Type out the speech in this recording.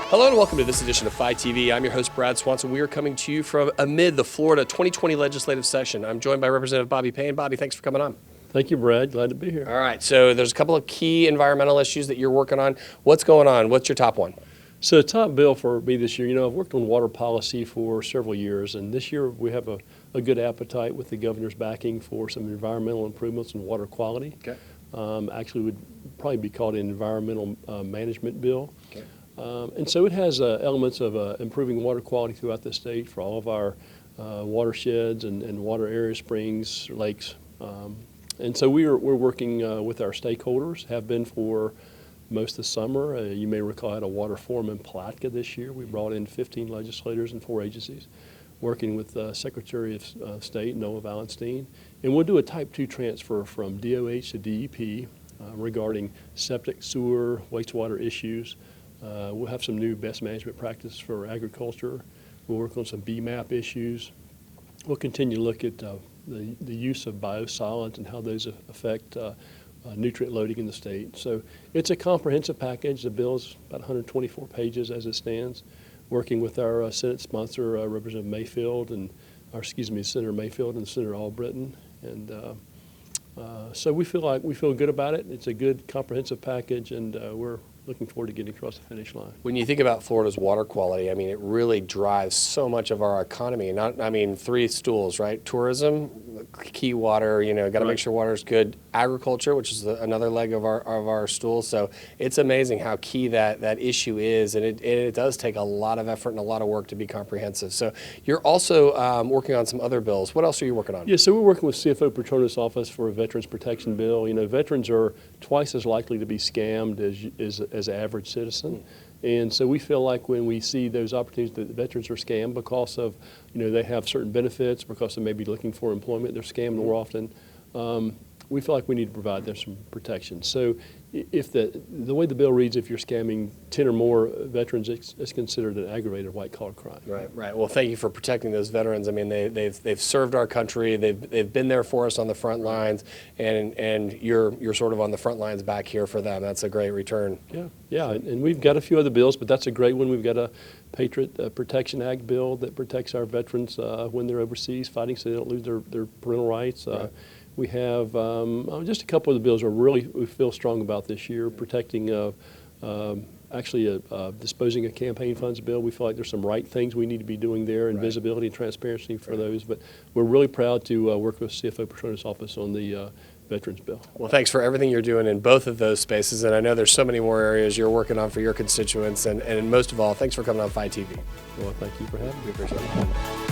Hello and welcome to this edition of FLITernetTV. I'm your host, Brad Swanson. We are coming to you from amid the Florida 2020 legislative session. I'm joined by Representative Bobby Payne. Bobby, thanks for coming on. Thank you, Brad. Glad to be here. All right, so there's a couple of key environmental issues that you're working on. What's going on? What's your top one? So the top bill for me this year, I've worked on water policy for several years, and this year we have a good appetite with the governor's backing for some environmental improvements in water quality. Okay. Actually would probably be called an environmental management bill. Okay. And so it has elements of improving water quality throughout the state for all of our watersheds and water areas, springs, lakes. And so we're working with our stakeholders, have been for most of the summer. You may recall I had a water forum in Palatka this year. We brought in 15 legislators and 4 agencies, working with Secretary of State Noah Valenstein. And we'll do a Type 2 transfer from DOH to DEP regarding septic, sewer, wastewater issues. We'll have some new best management practices for agriculture. We'll work on some BMAP issues. We'll continue to look at the use of biosolids and how those affect nutrient loading in the state. So it's a comprehensive package. The bill is about 124 pages as it stands, working with our Senate sponsor, Representative Mayfield, Senator Mayfield and Senator Albritton. And so we feel good about it. It's a good comprehensive package, and we're looking forward to getting across the finish line. When you think about Florida's water quality, I mean, it really drives so much of our economy. Three stools, right? Tourism, key water, got to make sure water is good. Agriculture, which is another leg of our stool. So it's amazing how key that issue is, and it does take a lot of effort and a lot of work to be comprehensive. So you're also working on some other bills. What else are you working on? Yeah, so we're working with CFO Petronas' office for a veterans protection bill. Veterans are twice as likely to be scammed as average citizen. And so we feel like when we see those opportunities that the veterans are scammed because of, they have certain benefits, because they may be looking for employment, they're scammed more often. We feel like we need to provide them some protection. So if the way the bill reads, if you're scamming 10 or more veterans, it's considered an aggravated white-collar crime. Right. Well, thank you for protecting those veterans. I mean, they've served our country. They've been there for us on the front lines, and you're sort of on the front lines back here for them. That's a great return. Yeah. And we've got a few other bills, but that's a great one. We've got a Patriot Protection Act bill that protects our veterans when they're overseas fighting, so they don't lose their parental rights. Right. We have just a couple of the bills we feel strong about this year, protecting, disposing of campaign funds bill. We feel like there's some right things we need to be doing there, and visibility and transparency for those. But we're really proud to work with CFO Petronas' office on the Veterans Bill. Well, thanks for everything you're doing in both of those spaces, and I know there's so many more areas you're working on for your constituents, and most of all, thanks for coming on FLITernetTV. Well, thank you for having me. We appreciate it.